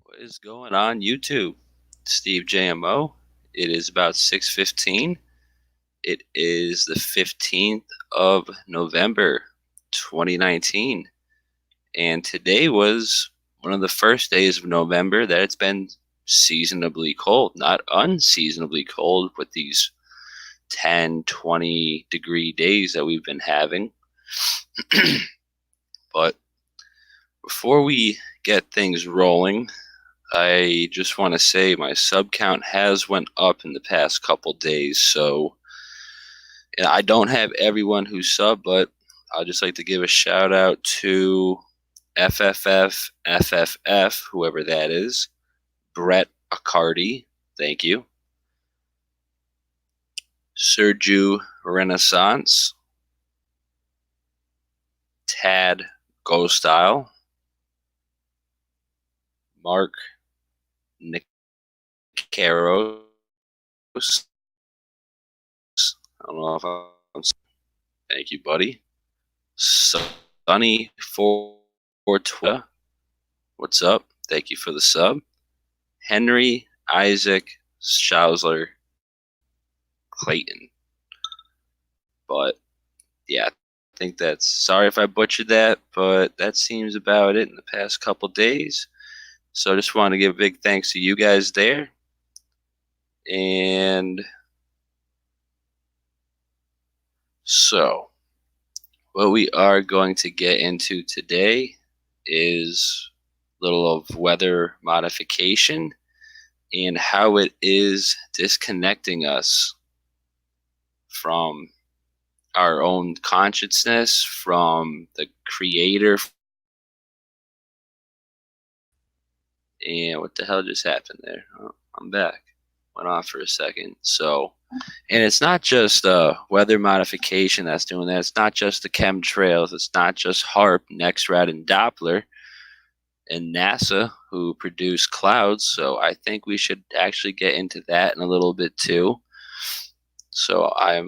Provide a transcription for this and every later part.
What is going on YouTube? Steve JMO. It is about 6:15. It is the 15th of November 2019. And today was one of the first days of November that it's been seasonably cold, not unseasonably cold with these 10, 20 degree days that we've been having. But before we get things rolling, I just want to say my sub count has went up in the past couple days, so I don't have everyone who sub, but I'd just like to give a shout out to FFF, whoever that is, Brett Accardi, thank you, Sergio Renaissance, Tad Go Style, Mark Nicaros. I don't know if I'm. Thank you, buddy. Sunny 420. What's up? Thank you for the sub. Henry Isaac Schausler Clayton. But yeah, I think that's, sorry if I butchered that, but that seems about it in the past couple days. So I just want to give a big thanks to you guys there. And so what we are going to get into today is a little of weather modification and how it is disconnecting us from our own consciousness, from the creator. And what the hell just happened there? Oh, I'm back. Went off for a second. So, and it's not just weather modification that's doing that. It's not just the chemtrails. It's not just HAARP, NEXRAD, and Doppler, and NASA who produce clouds. So I think we should actually get into that in a little bit too. So I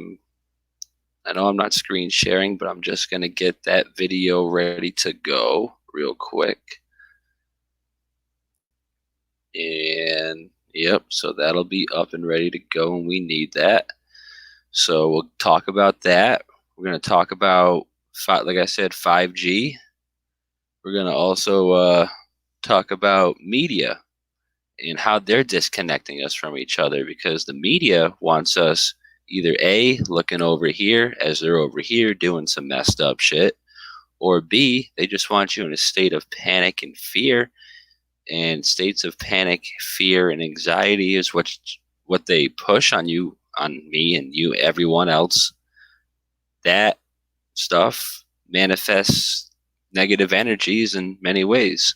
know I'm not screen sharing, but I'm just going to get that video ready to go real quick. And yep, so that'll be up and ready to go, and we need that. So we'll talk about that. We're going to talk about, like I said, 5G. We're going to also talk about media and how they're disconnecting us from each other, because the media wants us either A, looking over here as they're over here doing some messed up shit, or B, they just want you in a state of panic and fear. And states of panic, fear, and anxiety is what they push on you, on me, and you, everyone else. That stuff manifests negative energies in many ways.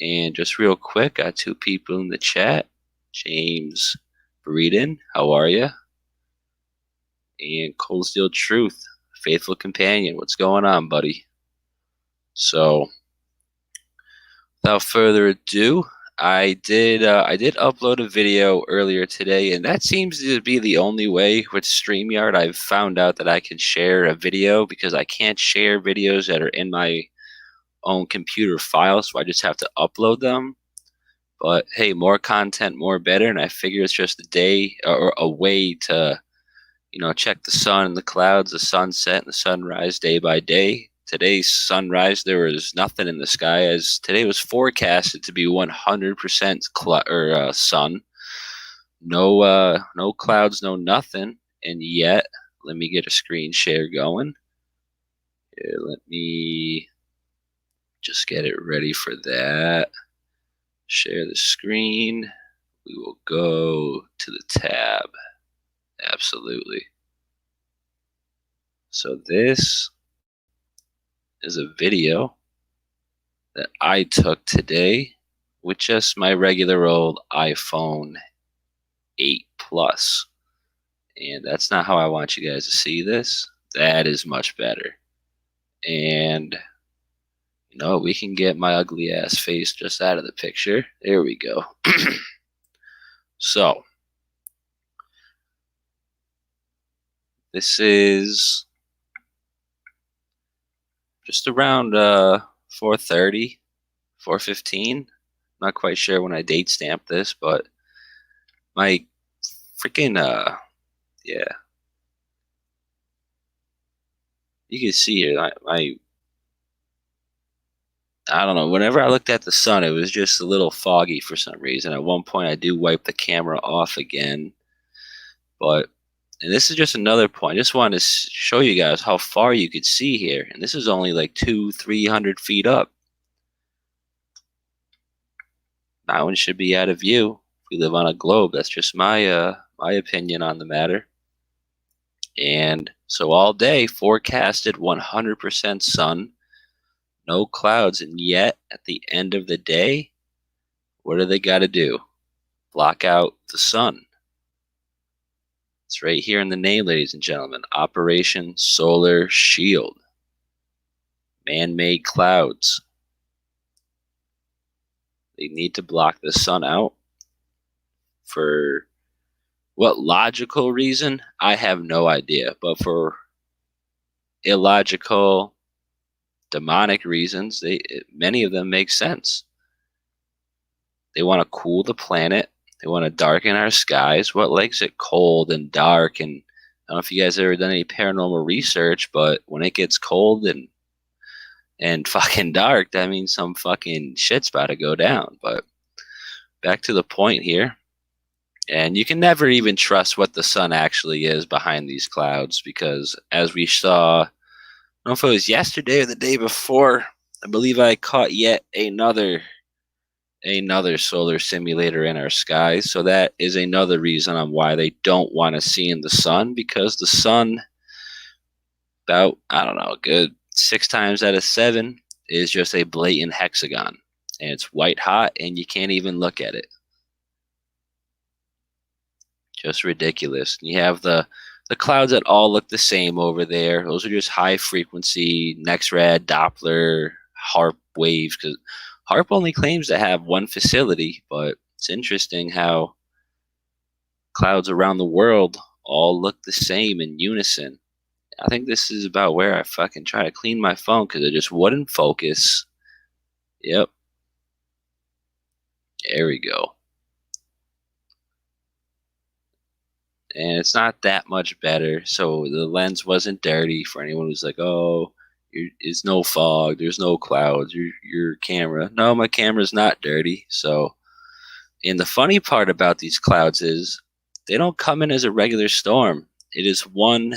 And just real quick, got two people in the chat. James Breeden, how are you? And Cold Steel Truth, faithful companion, what's going on, buddy? So, without further ado, I did upload a video earlier today, and that seems to be the only way with StreamYard I've found out that I can share a video, because I can't share videos that are in my own computer file, so I just have to upload them. But hey, more content, more better, and I figure it's just a day or a way to, check the sun and the clouds, the sunset and the sunrise day by day. Today's sunrise, there was nothing in the sky, as today was forecasted to be 100% sun. No clouds, no nothing. And yet, let me get a screen share going. Here, let me just get it ready for that. Share the screen. We will go to the tab. Absolutely. So this is a video that I took today with just my regular old iPhone 8 Plus. And that's not how I want you guys to see this. That is much better. And, we can get my ugly ass face just out of the picture. There we go. So, this is just around 4:30, 4:15. not quite sure when I date stamped this, but my freaking yeah, you can see here I don't know. Whenever I looked at the sun, it was just a little foggy for some reason. At one point, I do wipe the camera off again, but and this is just another point. I just wanted to show you guys how far you could see here, and this is only like 200-300 feet up. Mountains should be out of view. We live on a globe. That's just my opinion on the matter. And so all day forecasted 100% sun, no clouds, and yet at the end of the day, what do they got to do? Block out the sun. It's right here in the name, ladies and gentlemen. Operation Solar Shield. Man-made clouds. They need to block the sun out. For what logical reason? I have no idea. But for illogical, demonic reasons, many of them make sense. They want to cool the planet. They want to darken our skies. What makes it cold and dark? And I don't know if you guys ever done any paranormal research, but when it gets cold and fucking dark, that means some fucking shit's about to go down. But back to the point here. And you can never even trust what the sun actually is behind these clouds, because as we saw, I don't know if it was yesterday or the day before, I believe I caught yet another solar simulator in our skies. So that is another reason on why they don't want to see in the sun, because the sun, about, I don't know, a good 6 times out of 7 is just a blatant hexagon, and it's white hot and you can't even look at it. Just ridiculous. You have the clouds that all look the same over there. Those are just high frequency NEXRAD, Doppler, HARP waves, because HARP only claims to have one facility, but it's interesting how clouds around the world all look the same in unison. I think this is about where I fucking try to clean my phone because it just wouldn't focus. Yep. There we go. And it's not that much better. So the lens wasn't dirty for anyone who's like, oh, it's no fog, there's no clouds, your camera. No, my camera's not dirty. So, and the funny part about these clouds is they don't come in as a regular storm. It is one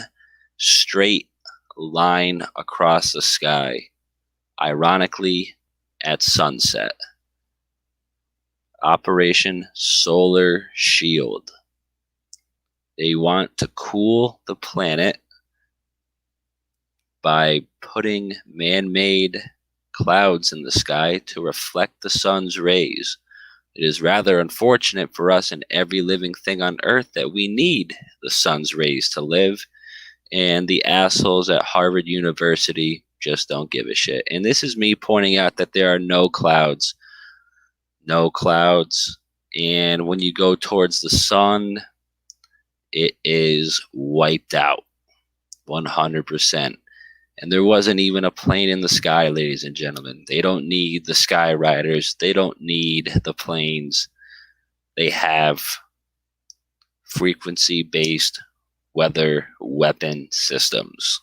straight line across the sky, ironically at sunset. Operation Solar Shield. They want to cool the planet by putting man-made clouds in the sky to reflect the sun's rays. It is rather unfortunate for us and every living thing on Earth that we need the sun's rays to live, and the assholes at Harvard University just don't give a shit. And this is me pointing out that there are no clouds. No clouds. And when you go towards the sun, it is wiped out 100%. And there wasn't even a plane in the sky, ladies and gentlemen. They don't need the sky riders. They don't need the planes. They have frequency-based weather weapon systems.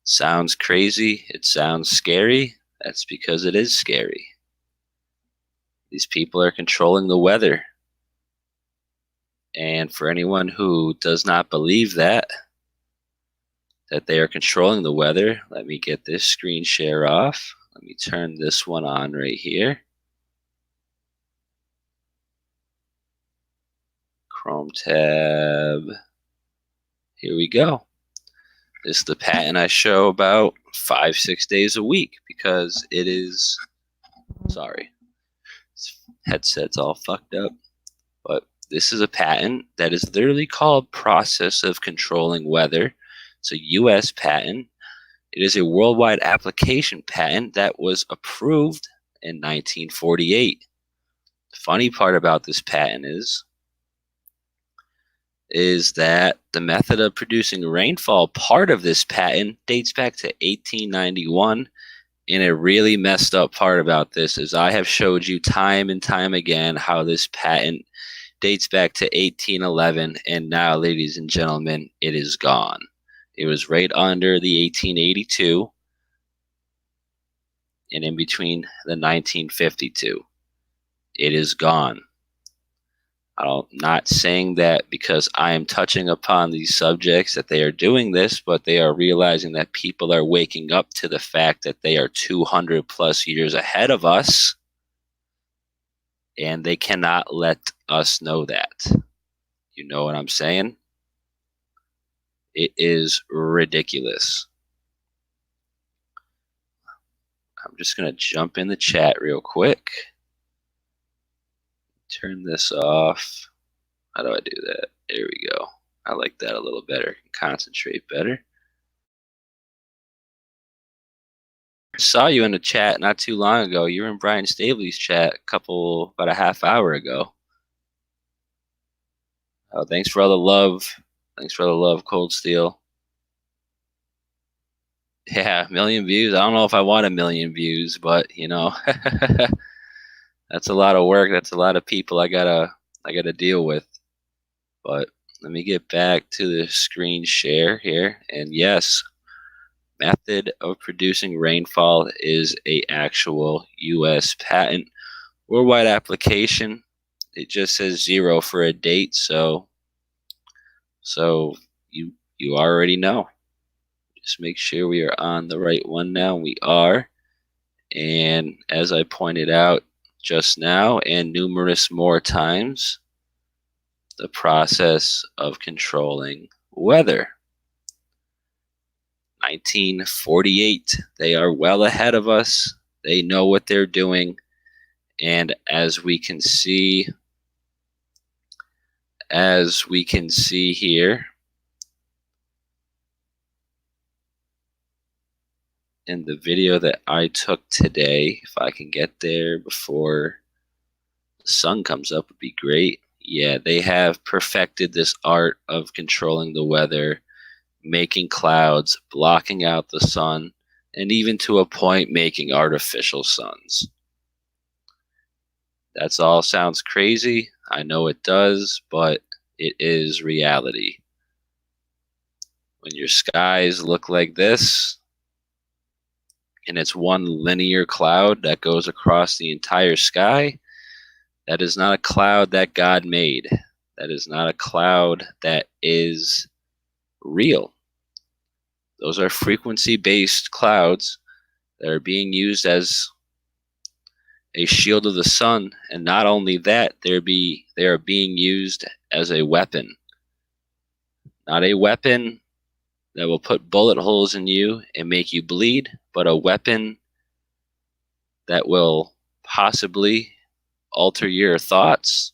Sounds crazy. It sounds scary. That's because it is scary. These people are controlling the weather. And for anyone who does not believe that they are controlling the weather, let me get this screen share off. Let me turn this one on right here. Chrome tab. Here we go. This is the patent I show about 5-6 days a week because it is, sorry, this headset's all fucked up. But this is a patent that is literally called Process of Controlling Weather. It's a U.S. patent. It is a worldwide application patent that was approved in 1948. The funny part about this patent is that the method of producing rainfall, part of this patent, dates back to 1891, And a really messed up part about this is I have showed you time and time again how this patent dates back to 1811, and now, ladies and gentlemen, it is gone. It was right under the 1882 and in between the 1952. It is gone. I'm not saying that because I am touching upon these subjects that they are doing this, but they are realizing that people are waking up to the fact that they are 200 plus years ahead of us, and they cannot let us know that. You know what I'm saying? It is ridiculous. I'm just going to jump in the chat real quick. Turn this off. How do I do that? There we go. I like that a little better. Concentrate better. I saw you in the chat not too long ago. You were in Brian Staveley's chat about a half hour ago. Oh, thanks for all the love. Thanks for the love, Cold Steel. Yeah, 1 million views. I don't know if I want 1 million views, but you know, that's a lot of work. That's a lot of people I gotta deal with. But let me get back to the screen share here. And yes, method of producing rainfall is a actual U.S. patent. Worldwide application, it just says 0 for a date, so you already know. Just make sure we are on the right one now. We are. And as I pointed out just now and numerous more times, the process of controlling weather. 1948, they are well ahead of us. They know what they're doing. And as we can see here in the video that I took today, if I can get there before the sun comes up, would be great. Yeah, they have perfected this art of controlling the weather, making clouds, blocking out the sun, and even to a point making artificial suns. That's all sounds crazy. I know it does, but it is reality. When your skies look like this, and it's one linear cloud that goes across the entire sky, that is not a cloud that God made. That is not a cloud that is real. Those are frequency-based clouds that are being used as a shield of the sun, and not only that, they are being used as a weapon. Not a weapon that will put bullet holes in you and make you bleed, but a weapon that will possibly alter your thoughts,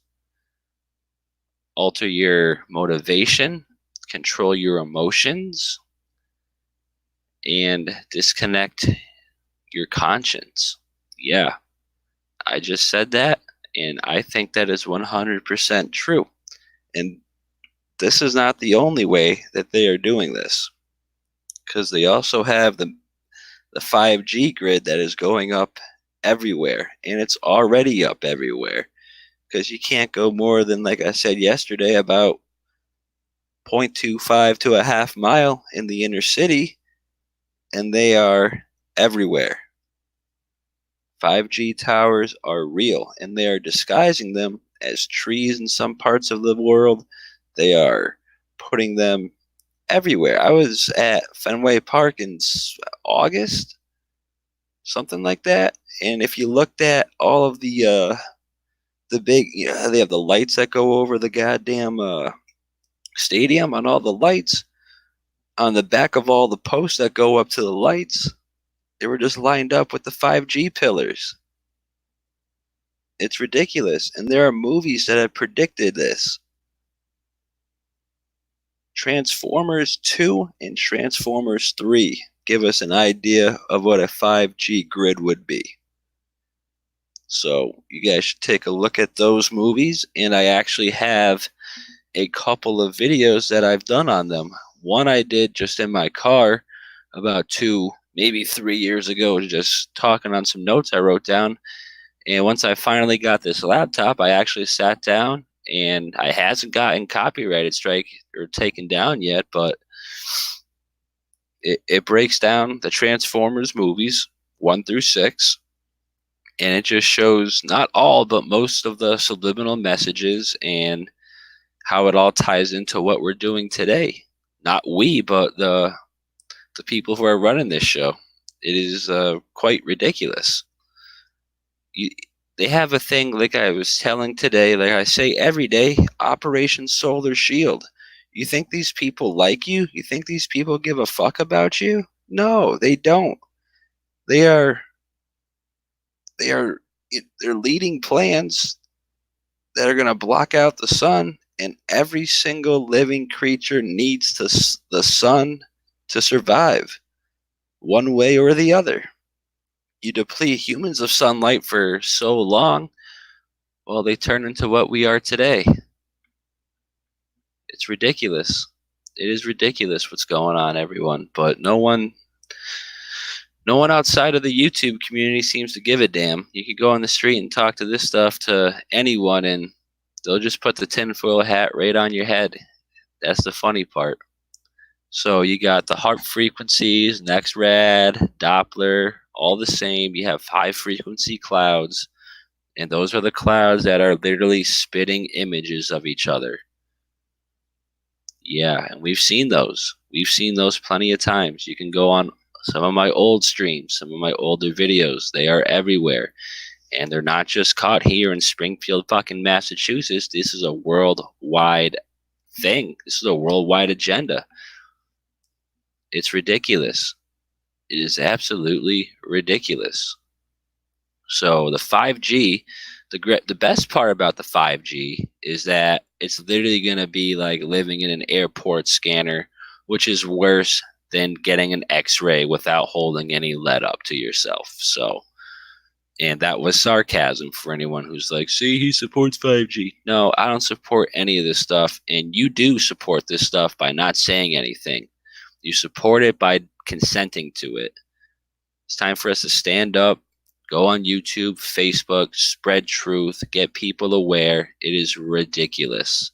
alter your motivation, control your emotions, and disconnect your conscience. Yeah, I just said that, and I think that is 100% true. And this is not the only way that they are doing this, because they also have the 5G grid that is going up everywhere, and it's already up everywhere, because you can't go more than, like I said yesterday, about 0.25 to a half mile in the inner city, and they are everywhere. 5G towers are real, and they are disguising them as trees in some parts of the world. They are putting them everywhere. I was at Fenway Park in August, something like that, and if you looked at all of the big, they have the lights that go over the goddamn stadium, on all the lights, on the back of all the posts that go up to the lights, they were just lined up with the 5G pillars. It's ridiculous, and there are movies that have predicted this. Transformers 2 and Transformers 3 give us an idea of what a 5G grid would be. So you guys should take a look at those movies, and I actually have a couple of videos that I've done on them. One I did just in my car about maybe 3 years ago, just talking on some notes I wrote down. And once I finally got this laptop, I actually sat down, and I hasn't gotten copyrighted strike or taken down yet, but it breaks down the Transformers movies 1 through 6, and it just shows not all, but most of the subliminal messages and how it all ties into what we're doing today. Not we, but the people who are running this show. It is quite ridiculous. You, they have a thing, like I was telling today, like I say every day, Operation Solar Shield. You think these people like you? You think these people give a fuck about you? No, they don't. They are they're leading plans that are going to block out the sun, and every single living creature needs the sun to survive, one way or the other. You deplete humans of sunlight for so long, well, they turn into what we are today. It's ridiculous. It is ridiculous what's going on, everyone. But no one outside of the YouTube community seems to give a damn. You could go on the street and talk to this stuff to anyone, and they'll just put the tinfoil hat right on your head. That's the funny part. So you got the HAARP frequencies, NexRad, Doppler, all the same. You have high frequency clouds, and those are the clouds that are literally spitting images of each other. Yeah, and we've seen those. We've seen those plenty of times. You can go on some of my old streams, some of my older videos. They are everywhere. And they're not just caught here in Springfield, fucking Massachusetts. This is a worldwide thing. This is a worldwide agenda. It's ridiculous. It is absolutely ridiculous. So the 5G, the best part about the 5G is that it's literally going to be like living in an airport scanner, which is worse than getting an X-ray without holding any lead up to yourself. So, and that was sarcasm for anyone who's like, see, he supports 5G. No, I don't support any of this stuff. And you do support this stuff by not saying anything. You support it by consenting to it. It's time for us to stand up, go on YouTube, Facebook, spread truth, get people aware. It is ridiculous.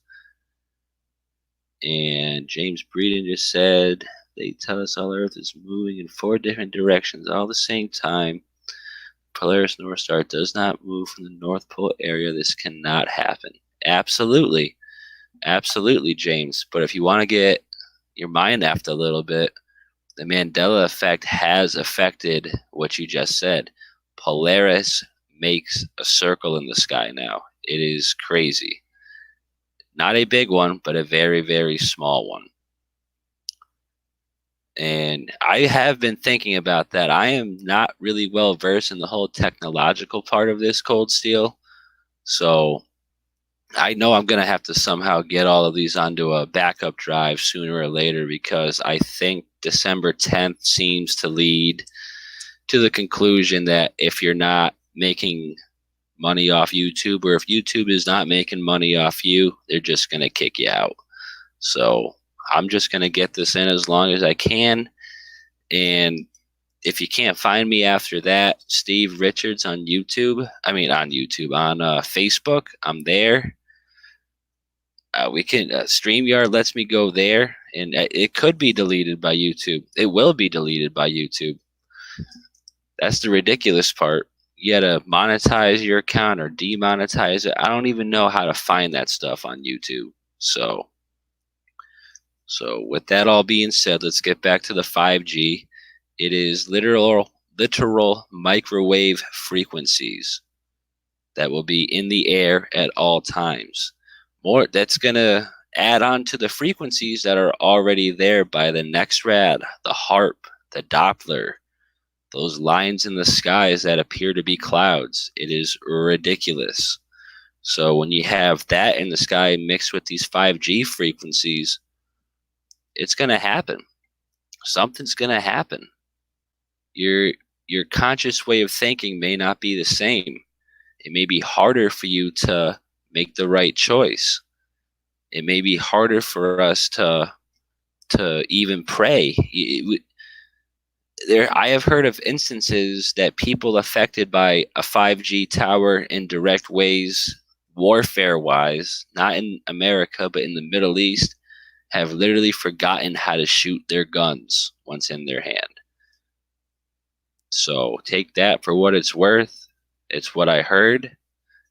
And James Breeden just said, they tell us all Earth is moving in 4 different directions all at the same time. Polaris North Star does not move from the North Pole area. This cannot happen. Absolutely. Absolutely, James. But if you want to get your mind effed a little bit, the Mandela effect has affected what you just said. Polaris makes a circle in the sky now. It is crazy. Not a big one, but a very, very small one. And I have been thinking about that. I am not really well versed in the whole technological part of this cold steel. So I know I'm going to have to somehow get all of these onto a backup drive sooner or later, because I think December 10th seems to lead to the conclusion that if you're not making money off YouTube, or if YouTube is not making money off you, they're just going to kick you out. So I'm just going to get this in as long as I can. And if you can't find me after that, Steve Richards on YouTube. On Facebook, I'm there. We can StreamYard lets me go there, and it could be deleted by YouTube. It will be deleted by YouTube. That's the ridiculous part. You gotta monetize your account or demonetize it. I don't even know how to find that stuff on YouTube. So with that all being said, let's get back to the 5G. It is literal microwave frequencies that will be in the air at all times. More that's going to add on to the frequencies that are already there by the NexRad, the HAARP, the Doppler, those lines in the skies that appear to be clouds. It is ridiculous. So when you have that in the sky mixed with these 5G frequencies, it's going to happen. Something's going to happen. Your conscious way of thinking may not be the same. It may be harder for you to make the right choice. It may be harder for us to even pray. I have heard of instances that people affected by a 5G tower in direct ways, warfare wise, not in America, but in the Middle East, have literally forgotten how to shoot their guns once in their hand. So take that for what it's worth. It's what I heard.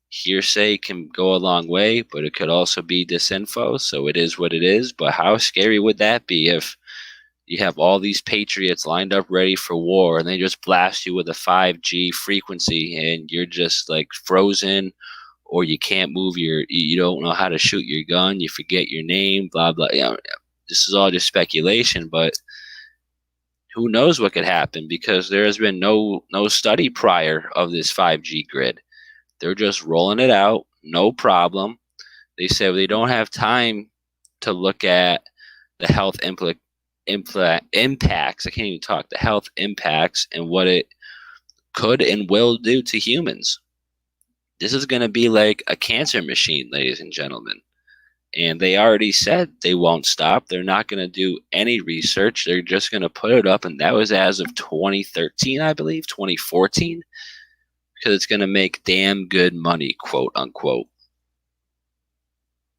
Hearsay can go a long way, but it could also be disinfo. So it is what it is. But how scary would that be if you have all these patriots lined up ready for war and they just blast you with a 5G frequency and you're just like frozen, or you can't move you don't know how to shoot your gun, you forget your name, blah blah. This is all just speculation, but who knows what could happen, because there has been no study prior of this 5G grid. They're just rolling it out, no problem. They say they don't have time to look at the health impacts. I can't even talk. The health impacts and what it could and will do to humans. This is going to be like a cancer machine, ladies and gentlemen. And they already said they won't stop. They're not going to do any research. They're just going to put it up. And that was as of 2013, I believe, 2014, because it's going to make damn good money, quote unquote.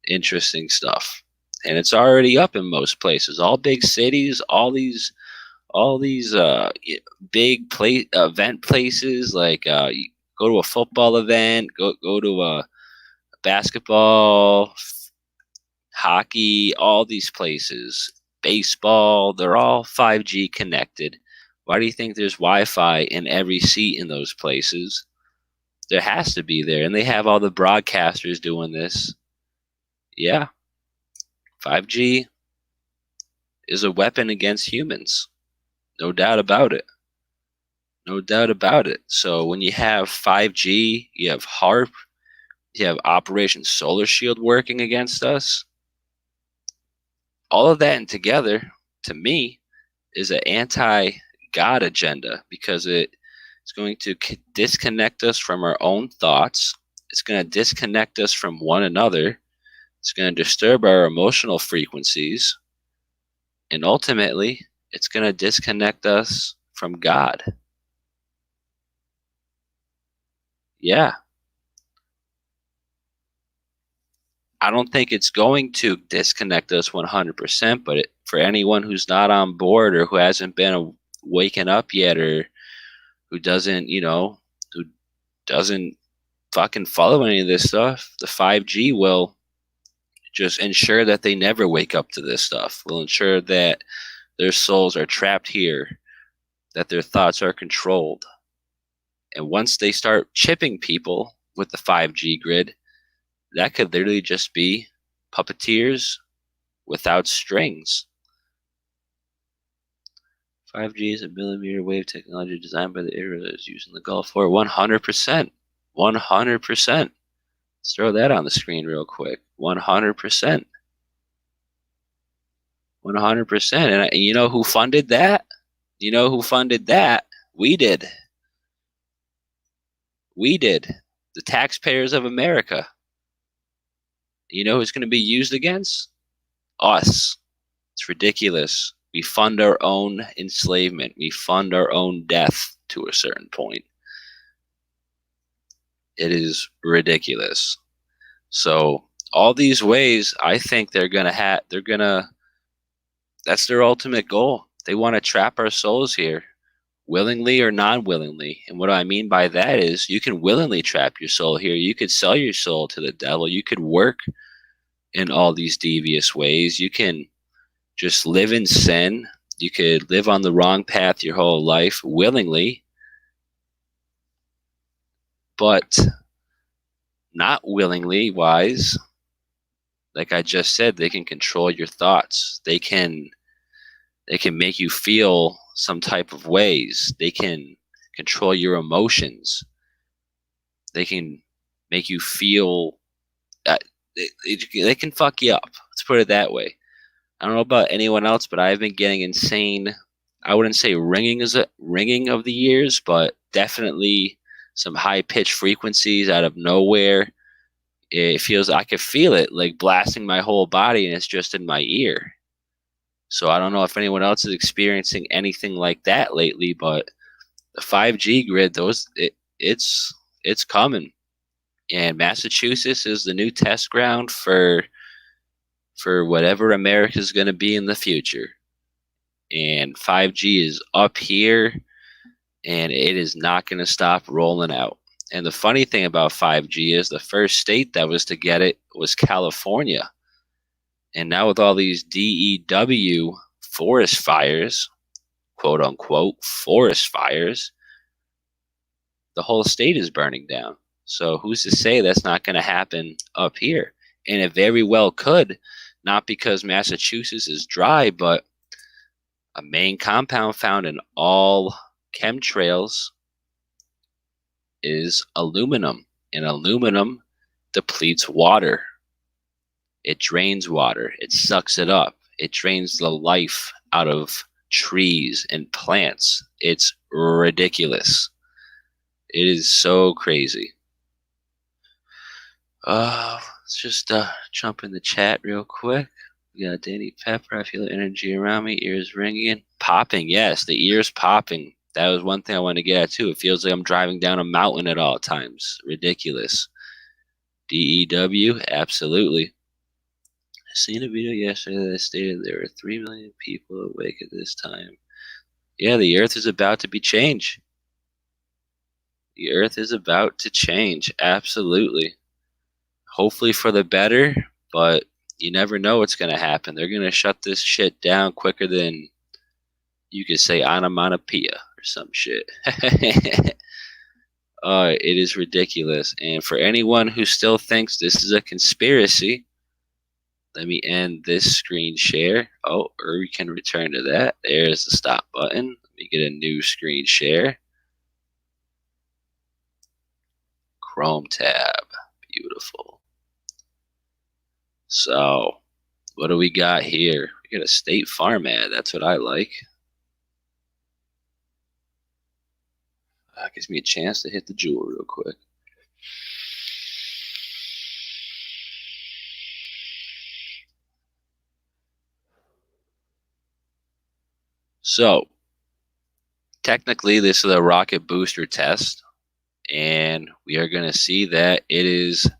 Interesting stuff. And it's already up in most places. All big cities, all these big event places, like you go to a football event, go to a basketball, hockey, all these places, baseball, they're all 5G connected. Why do you think there's Wi-Fi in every seat in those places? There has to be there. And they have all the broadcasters doing this. Yeah. 5G is a weapon against humans. No doubt about it. No doubt about it. So when you have 5G, you have HARP, you have Operation Solar Shield working against us. All of that and together, to me, is an anti-God agenda, because it's going to disconnect us from our own thoughts. It's going to disconnect us from one another. It's going to disturb our emotional frequencies. And ultimately, it's going to disconnect us from God. Yeah. I don't think it's going to disconnect us 100%, but for anyone who's not on board or who hasn't been waking up yet, or who doesn't fucking follow any of this stuff, the 5G will just ensure that they never wake up to this stuff. Will ensure that their souls are trapped here, that their thoughts are controlled. And once they start chipping people with the 5G grid, that could literally just be puppeteers without strings. 5G is a millimeter wave technology designed by the Israelis using the Gulf War. 100%. 100%. Let's throw that on the screen real quick. 100%. 100%. And you know who funded that? You know who funded that? We did. We did. The taxpayers of America. You know who's going to be used against? Us. It's ridiculous. We fund our own enslavement. We fund our own death to a certain point. It is ridiculous. So all these ways, I think that's their ultimate goal. They want to trap our souls here, willingly or non-willingly. And what I mean by that is, you can willingly trap your soul here. You could sell your soul to the devil. You could work in all these devious ways. You can just live in sin. You could live on the wrong path your whole life willingly, but not willingly wise. Like I just said, they can control your thoughts. They can make you feel some type of ways. They can control your emotions. They can make you feel they can fuck you up. Let's put it that way. I don't know about anyone else, but I've been getting insane. I wouldn't say ringing of the ears, but definitely some high pitched frequencies out of nowhere. It feels, I could feel it like blasting my whole body, and it's just in my ear. So I don't know if anyone else is experiencing anything like that lately, but the 5G grid, it's coming. And Massachusetts is the new test ground for whatever America is going to be in the future. And 5G is up here, and it is not going to stop rolling out. And the funny thing about 5G is the first state that was to get it was California. And now with all these DEW forest fires, quote unquote, forest fires, the whole state is burning down. So who's to say that's not going to happen up here? And it very well could, not because Massachusetts is dry, but a main compound found in all chemtrails is aluminum, and aluminum depletes water. It drains water. It sucks it up. It drains the life out of trees and plants. It's ridiculous. It is so crazy. Let's just jump in the chat real quick. We got Danny Pepper. I feel the energy around me. Ears ringing. Popping. Yes, the ears popping. That was one thing I wanted to get at too. It feels like I'm driving down a mountain at all times. Ridiculous. DEW? Absolutely. I seen a video yesterday that stated there were 3 million people awake at this time. Yeah, the earth is about to be changed. The earth is about to change. Absolutely. Hopefully for the better, but you never know what's going to happen. They're going to shut this shit down quicker than you could say onomatopoeia or some shit. It is ridiculous. And for anyone who still thinks this is a conspiracy, let me end this screen share. Oh, or we can return to that. There's the stop button. Let me get a new screen share. Chrome tab. Beautiful. So, what do we got here? We got a State Farm ad. That's what I like. Gives me a chance to hit the jewel real quick. So, technically, this is a rocket booster test, and we are going to see that it is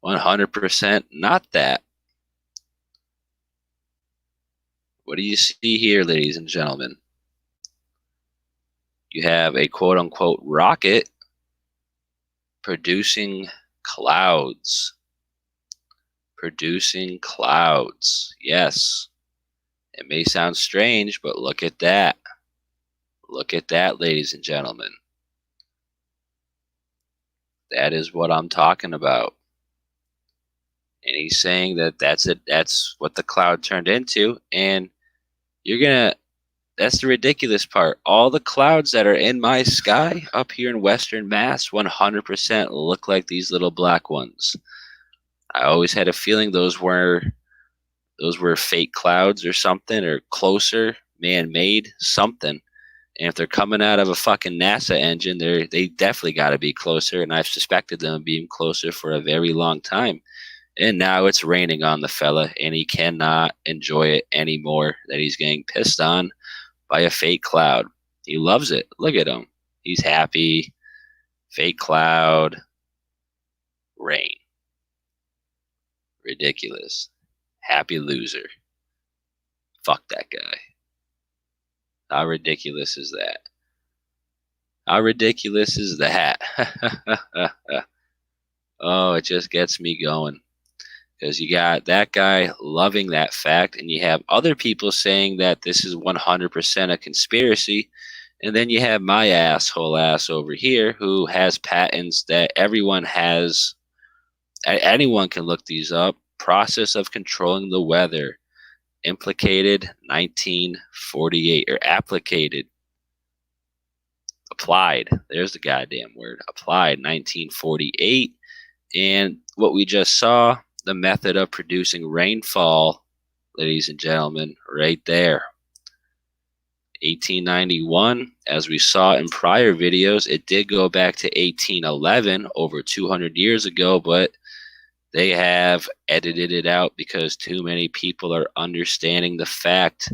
100% not that. What do you see here, ladies and gentlemen? You have a quote-unquote rocket producing clouds. Producing clouds. Yes. It may sound strange, but look at that. Look at that, ladies and gentlemen. That is what I'm talking about. And he's saying that that's it. That's what the cloud turned into. And that's the ridiculous part. All the clouds that are in my sky up here in Western Mass 100% look like these little black ones. I always had a feeling those were fake clouds or something, or closer, man-made, something. And if they're coming out of a fucking NASA engine, they definitely got to be closer. And I've suspected them of being closer for a very long time. And now it's raining on the fella, and he cannot enjoy it anymore that he's getting pissed on by a fake cloud. He loves it. Look at him. He's happy. Fake cloud. Rain. Ridiculous. Happy loser. Fuck that guy. How ridiculous is that? How ridiculous is that? Oh, it just gets me going. Because you got that guy loving that fact, and you have other people saying that this is 100% a conspiracy, and then you have my asshole ass over here who has patents that everyone has. Anyone can look these up. Process of controlling the weather. Implicated 1948, or applicated. Applied. There's the goddamn word. Applied 1948. And what we just saw, the method of producing rainfall, ladies and gentlemen, right there. 1891, as we saw in prior videos, it did go back to 1811, over 200 years ago, but They have edited it out because too many people are understanding the fact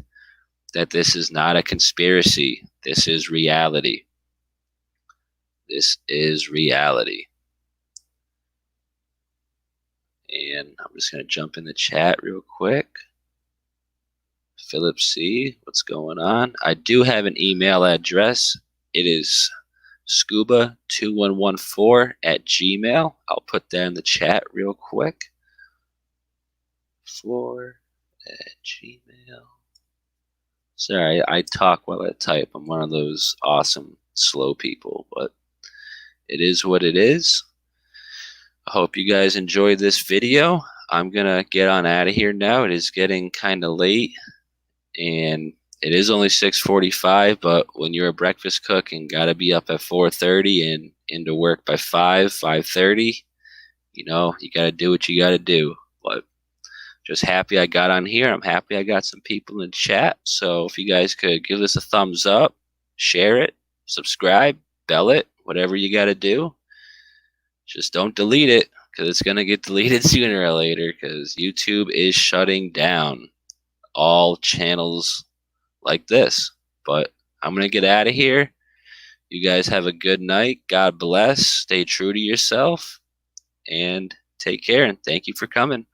that this is not a conspiracy. This is reality. This is reality. And I'm just going to jump in the chat real quick. Philip C., what's going on? I do have an email address. It is scuba2114@gmail. I'll put that in the chat real quick. 4@gmail. Sorry, I talk while I type. I'm one of those awesome slow people, but it is what it is. I hope you guys enjoyed this video. I'm going to get on out of here now. It is getting kind of late, and it is only 6:45, but when you're a breakfast cook and got to be up at 4:30 and into work by 5:30, you know, you got to do what you got to do. But just happy I got on here. I'm happy I got some people in chat. So if you guys could give this a thumbs up, share it, subscribe, bell it, whatever you got to do. Just don't delete it, because it's going to get deleted sooner or later, because YouTube is shutting down all channels like this. But I'm going to get out of here. You guys have a good night. God bless. Stay true to yourself. And take care. And thank you for coming.